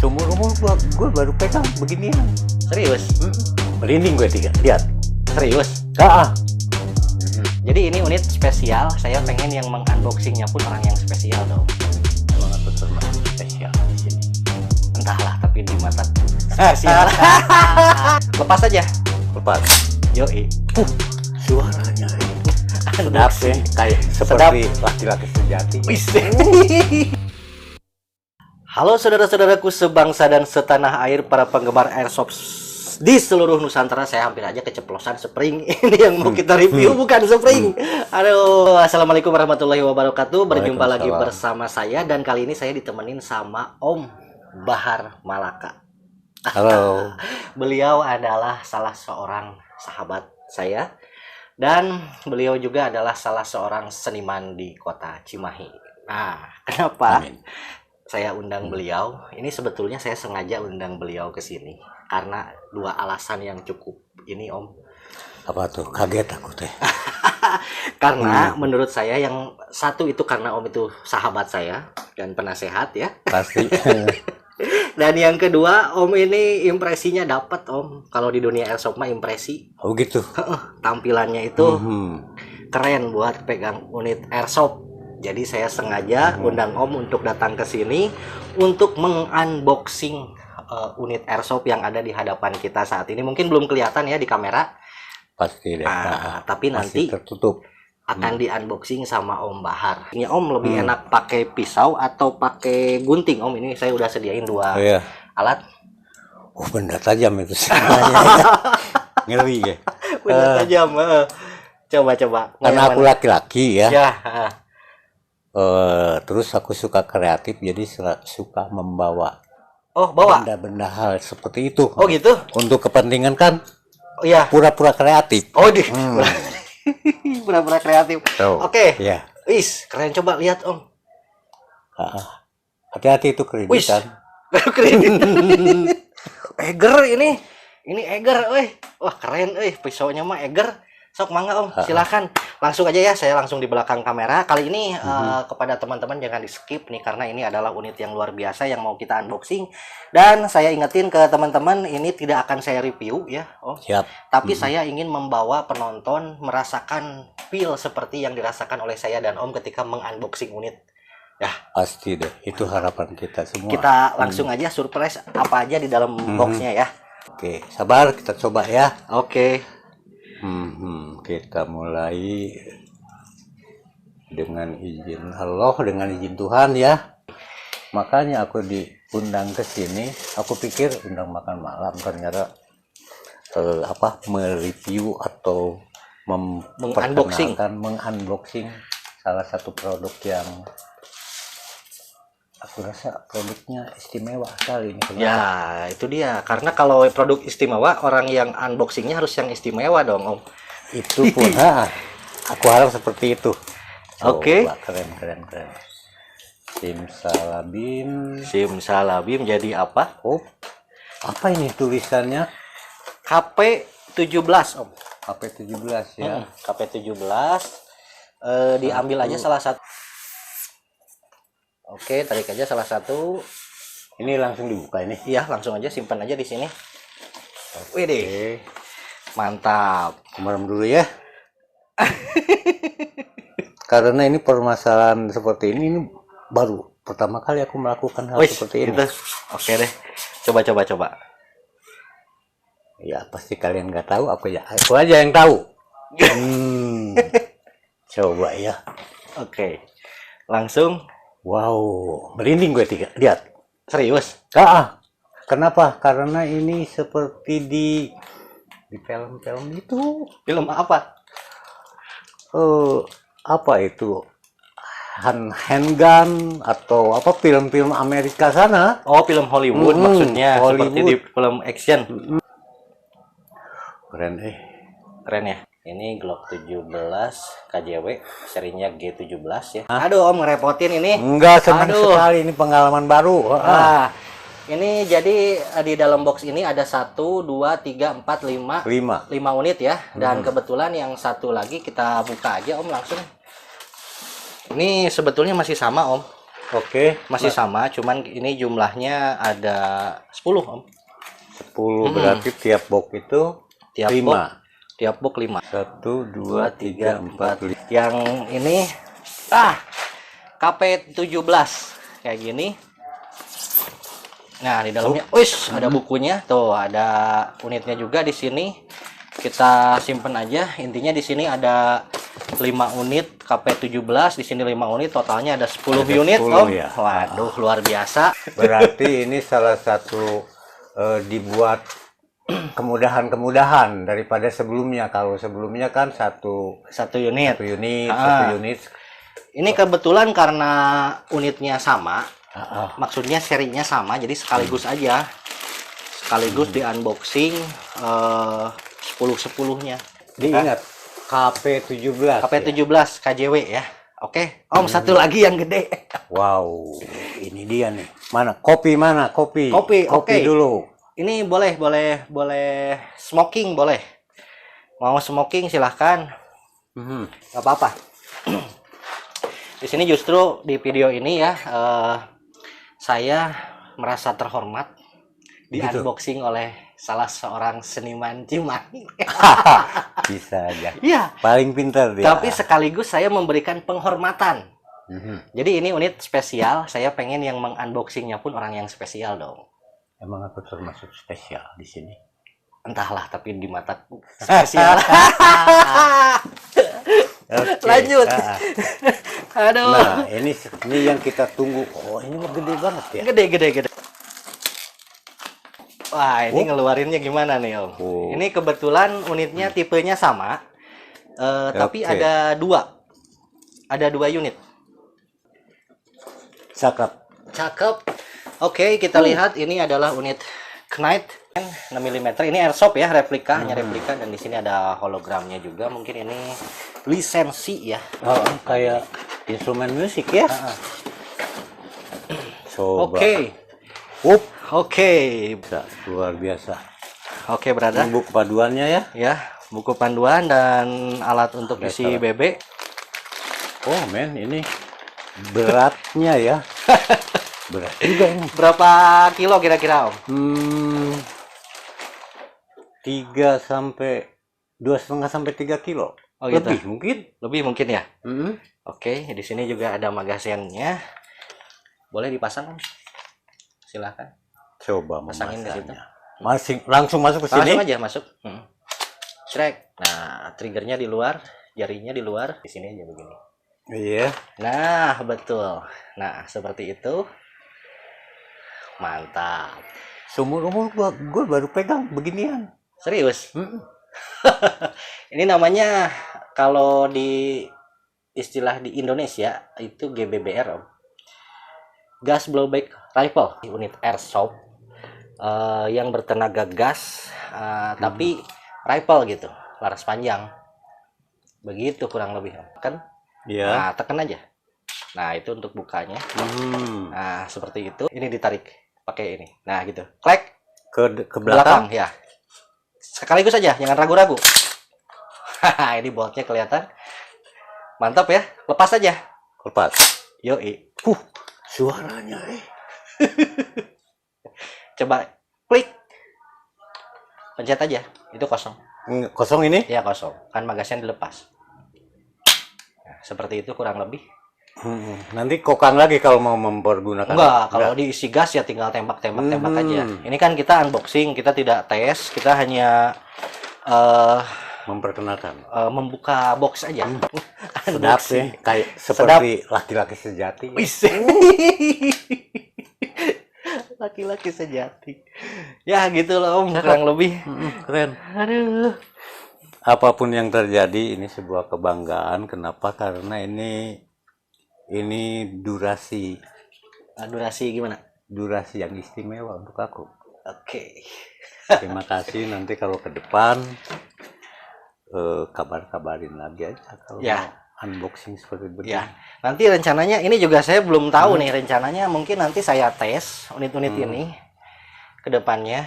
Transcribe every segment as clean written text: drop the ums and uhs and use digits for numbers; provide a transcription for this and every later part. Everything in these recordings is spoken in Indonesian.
Seumur umur gue baru pegang beginian. Serius? Merinding gue lihat. Serius? Jadi ini unit spesial, saya pengen yang mengunboxingnya pun orang yang spesial dong. Emang apa termasuk spesial di sini? Entahlah, tapi di mata spesial. Lepas aja. Lepas. Yoi. Suaranya sedap ya, kayak seperti laki-laki sejati. Wis. Halo saudara-saudaraku sebangsa dan setanah air, para penggemar airsoft di seluruh Nusantara. Saya hampir aja keceplosan spring ini yang mau kita review, bukan spring. Aduh, assalamualaikum warahmatullahi wabarakatuh. Berjumpa lagi bersama saya, dan kali ini saya ditemenin sama Om Bahar Malaka. Halo. Beliau adalah salah seorang sahabat saya, dan beliau juga adalah salah seorang seniman di kota Cimahi. Nah, kenapa saya undang beliau? Ini sebetulnya saya sengaja undang beliau ke sini karena dua alasan yang cukup ini, Om. Apa tuh? Kaget aku teh. Karena menurut saya yang satu itu karena Om itu sahabat saya dan penasehat ya. Pasti. Dan yang kedua, Om ini impresinya dapat, Om. Kalau di dunia airsoft mah impresi. Oh gitu. Tampilannya itu keren buat pegang unit airsoft. Jadi saya sengaja undang Om untuk datang ke sini untuk mengunboxing unit airsoft yang ada di hadapan kita saat ini. Mungkin belum kelihatan ya di kamera. Pasti deh. Tapi nanti tertutup. Akan di unboxing sama Om Bahar. Ini Om lebih enak pakai pisau atau pakai gunting, Om? Ini saya udah sediain dua alat. Oh, benda tajam itu. Ngeri ya. Benda tajam. Coba. Karena aku laki-laki ya. Ya. Terus aku suka kreatif, jadi suka membawa. Oh, bawa Benda-benda hal seperti itu. Oh gitu. Untuk kepentingan kan. Oh iya. Pura-pura kreatif. Oh di. Pura-pura kreatif. Oke. Ya. Wis, keren, coba lihat, Om. Hati-hati itu kreditan. Eger ini. Ini Eger, wah keren, pisaunya mah Eger. Sok mangga, Om, silakan. Langsung aja ya, saya langsung di belakang kamera. Kali ini kepada teman-teman jangan di skip nih, karena ini adalah unit yang luar biasa yang mau kita unboxing. Dan saya ingetin ke teman-teman, ini tidak akan saya review ya, Om. Siap. Tapi saya ingin membawa penonton merasakan feel seperti yang dirasakan oleh saya dan Om ketika mengunboxing unit. Ya, pasti deh, itu harapan kita semua. Kita langsung aja surprise apa aja di dalam boxnya ya. Oke, sabar, kita coba ya. Oke. Kita mulai dengan izin Allah, dengan izin Tuhan ya. Makanya aku diundang ke sini. Aku pikir undang makan malam, ternyata mereview atau mengunboxing salah satu produk yang aku rasa produknya istimewa sekali ini. Ya, itu dia. Karena kalau produk istimewa, orang yang unboxingnya harus yang istimewa dong, Om. Itu pun, aku harap seperti itu. Oke. Keren. Simsalabim jadi apa? Oh, apa ini tulisannya? KP17, Om. KP17 ya. KP17. Diambil aja salah satu. Oke, tarik aja salah satu. Ini langsung dibuka ini. Iya, langsung aja simpan aja di sini. Widih. Mantap. Merem dulu ya. Karena ini permasalahan seperti ini baru pertama kali aku melakukan hal seperti ini. Oke deh. Coba. Ya, pasti kalian nggak tahu, aku aja yang tahu. Coba ya. Oke. Langsung. Wow, merinding gue lihat. Serius? Kenapa? Karena ini seperti di film-film itu. Film apa? Apa itu? Handgun atau apa, film-film Amerika sana? Oh, film Hollywood maksudnya. Hollywood. Seperti di film action. Keren Keren ya. Ini Glock 17 KJW, serinya G17 ya. Aduh, Om, ngerepotin ini. Enggak, senang sekali, ini pengalaman baru. Ini jadi di dalam box ini ada 1, 2, 3, 4, 5 unit ya. Dan kebetulan yang satu lagi kita buka aja, Om, langsung. Ini sebetulnya masih sama, Om. Oke, Masih sama, cuman ini jumlahnya ada 10 Om. 10 berarti tiap box itu Tiap 5. Tiap box 5. 1 2 3 4 5. Yang ini KP17 kayak gini. Nah, di dalamnya ada bukunya. Tuh, ada unitnya juga di sini. Kita simpen aja. Intinya di sini ada 5 unit KP17, di sini 5 unit, totalnya ada 10 unit, 10 Om. ya. Waduh, luar biasa. Berarti ini salah satu dibuat kemudahan-kemudahan daripada sebelumnya. Kalau sebelumnya kan satu unit. satu unit. Ini kebetulan karena unitnya sama, maksudnya serinya sama, jadi sekaligus aja. Sekaligus di unboxing 10-10-nya. Diingat KP17. KP17 KJW ya. Oke, Om, satu lagi yang gede. Wow, ini dia nih. Mana? Kopi mana? Kopi. Kopi, oke. Dulu. Ini boleh smoking boleh. Mau smoking silahkan. Gak apa-apa. Di sini justru di video ini ya, saya merasa terhormat di Gitu. unboxing oleh salah seorang seniman Cimahi. Bisa aja. Iya. Paling pintar dia. Tapi sekaligus saya memberikan penghormatan. Jadi ini unit spesial. Saya pengen yang mengunboxingnya pun orang yang spesial dong. Emang aku termasuk spesial di sini? Entahlah, tapi di mataku spesial. Okay. Lanjut. Aduh. Nah, ini yang kita tunggu. Oh, ini mah gede banget ya. Gede. Wah, ini ngeluarinnya gimana nih, Om? Oh. Ini kebetulan unitnya tipenya sama, tapi Oke. ada dua unit. Cakep. Oke, kita lihat ini adalah unit Knight 6 mm. Ini airsoft ya, replika, hanya replika, dan di sini ada hologramnya juga. Mungkin ini lisensi ya. Oh, kayak instrumen musik ya. Coba. Oke. Bisa, luar biasa. Oke, brother. Buku paduannya ya. Ya, buku panduan dan alat untuk isi BB. Oh, men, ini beratnya ya. Berat juga ini. Berapa kilo kira-kira, Om? 3 sampai 2,5 sampai 3 kilo. Oh, gitu. Lebih mungkin. Ya. Oke, di sini juga ada magazinnya. Boleh dipasang, Om? Silakan. Coba Pasangin ke situ. Langsung masuk ke sini. Langsung aja masuk. Shrek. Nah, triggernya di luar, jarinya di luar. Di sini aja begini. Iya. Nah, betul. Nah, seperti itu. Mantap. Seumur-umur gua baru pegang beginian. Serius? Ini namanya kalau di istilah di Indonesia itu GBBR, Om. Gas blowback rifle, unit airsoft yang bertenaga gas, tapi rifle gitu, laras panjang. Begitu kurang lebih, Om. Kan? Iya. Nah, tekan aja. Nah, itu untuk bukanya. Nah, seperti itu. Ini ditarik pakai ini. Nah, gitu. Klek Ke belakang. ya. Sekaligus aja, jangan ragu-ragu. Ini boltnya kelihatan. Mantap ya. Lepas aja. Lepas. Yoi. Suaranya Coba klik. Pencet aja. Itu kosong. Kosong ini? Ya, kosong. Kan magasnya dilepas. Nah, seperti itu kurang lebih. Nanti kokang lagi kalau mau mempergunakan. Enggak, kalau diisi gas ya tinggal tembak aja. Ini kan kita unboxing, kita tidak tes, kita hanya memperkenalkan. Membuka box aja. Sedap sih, kayak seperti laki-laki sejati. Laki-laki sejati. Ya gitu loh, Om, kurang lebih. Keren. Aduh. Apapun yang terjadi, ini sebuah kebanggaan. Kenapa? Karena ini durasi. Durasi gimana? Durasi yang istimewa untuk aku. Oke. Terima kasih. Nanti kalau ke depan kabarin lagi aja kalau mau unboxing seperti begini. Ya, nanti rencananya ini juga saya belum tahu nih rencananya. Mungkin nanti saya tes unit-unit ini ke depannya.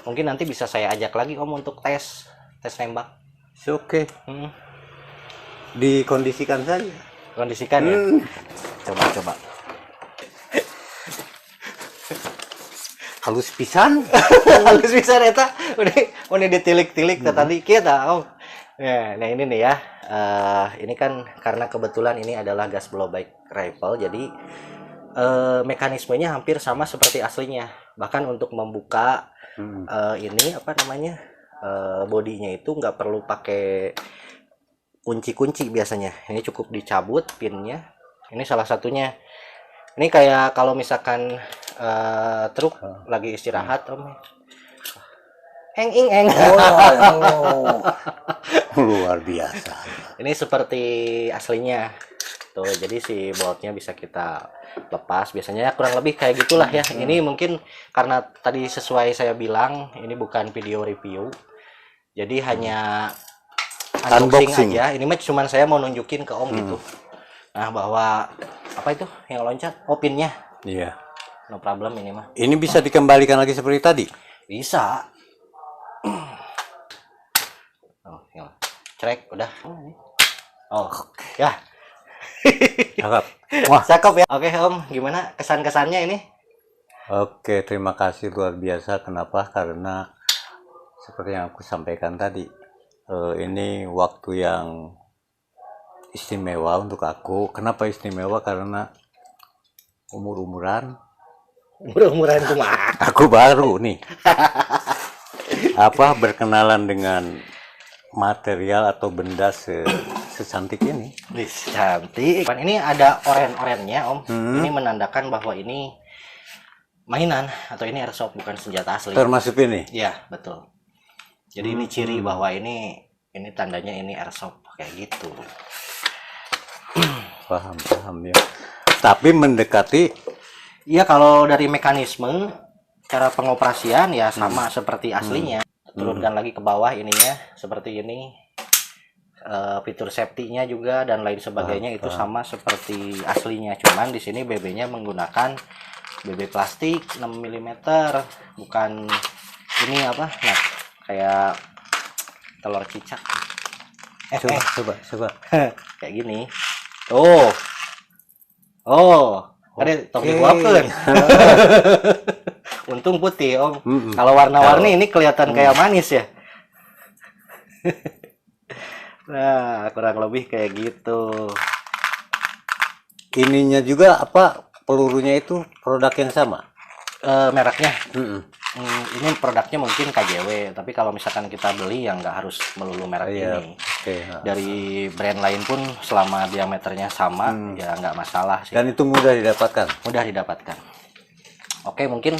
Mungkin nanti bisa saya ajak lagi, Om, untuk tes tembak. Oke. Dikondisikan saja. kondisikan ya. Coba. Halus pisan. Halus bisa eta. Udah ditilik-tilik tadi kita. Oh. Ya, nah ini nih ya. Ini kan karena kebetulan ini adalah gas blowback rifle, jadi mekanismenya hampir sama seperti aslinya. Bahkan untuk membuka ini apa namanya bodinya itu nggak perlu pakai kunci-kunci biasanya. Ini cukup dicabut pinnya. Ini salah satunya. Ini kayak kalau misalkan truk lagi istirahat, Om. Eng. Luar biasa. Ini seperti aslinya. Tuh, jadi si boltnya bisa kita lepas. Biasanya kurang lebih kayak gitulah ya. Ini mungkin karena tadi sesuai saya bilang, ini bukan video review. Jadi hanya unboxing aja. Ini mah cuman saya mau nunjukin ke Om gitu. Nah, bahwa apa itu yang loncat? Oh, pinnya. Iya. No problem ini mah. Ini bisa dikembalikan lagi seperti tadi? Bisa. Oh, ya. Cerek udah. Oh, ya. Cakep. Wah, cakep ya. Oke, Om, gimana kesan-kesannya ini? Oke, terima kasih luar biasa. Kenapa? Karena seperti yang aku sampaikan tadi, ini waktu yang istimewa untuk aku. Kenapa istimewa? Karena umur-umuran. Umur-umuran kumaha? Aku baru nih. Berkenalan dengan material atau benda secantik ini. Cantik. Ini ada oren-orennya, Om. Ini menandakan bahwa ini mainan atau ini airsoft, bukan senjata asli. Termasuk ini? Iya, betul. Jadi ini ciri bahwa ini tandanya ini airsoft kayak gitu. Paham ya. Tapi mendekati. Iya, kalau dari mekanisme cara pengoperasian ya sama seperti aslinya. Turunkan lagi ke bawah ininya seperti ini. Fitur safety-nya juga dan lain sebagainya itu sama seperti aslinya. Cuman di sini BB-nya menggunakan BB plastik 6 mm, bukan ini apa? Nah, kayak telur cicak. Coba. Kayak gini. Ada topik wapen. Untung putih, Om. Kalau warna-warni ini kelihatan kayak manis ya. Nah, kurang lebih kayak gitu. Ininya juga pelurunya itu produk yang sama? Mereknya? Ini produknya mungkin KJW, tapi kalau misalkan kita beli ya nggak harus melulu merek ini. Dari brand lain pun selama diameternya sama ya nggak masalah sih. Dan itu mudah didapatkan? Mudah didapatkan. Oke, mungkin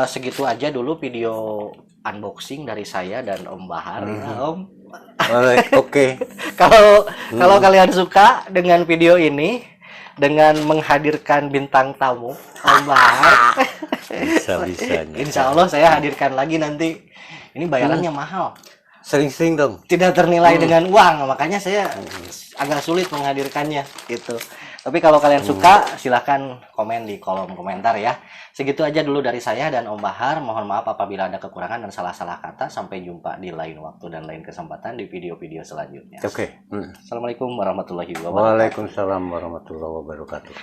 segitu aja dulu video unboxing dari saya dan Om Bahar ya, Om. Oke. Kalau kalian suka dengan video ini, dengan menghadirkan bintang tamu Om Bahar, bisa-bisanya. Insya Allah saya hadirkan lagi nanti. Ini bayarannya mahal. Sering-sering dong. Tidak ternilai dengan uang, makanya saya agak sulit menghadirkannya gitu. Tapi kalau kalian suka, silahkan komen di kolom komentar ya. Segitu aja dulu dari saya dan Om Bahar. Mohon maaf apabila ada kekurangan dan salah-salah kata. Sampai jumpa di lain waktu dan lain kesempatan di video-video selanjutnya. Oke. Assalamualaikum warahmatullahi wabarakatuh. Waalaikumsalam warahmatullahi wabarakatuh.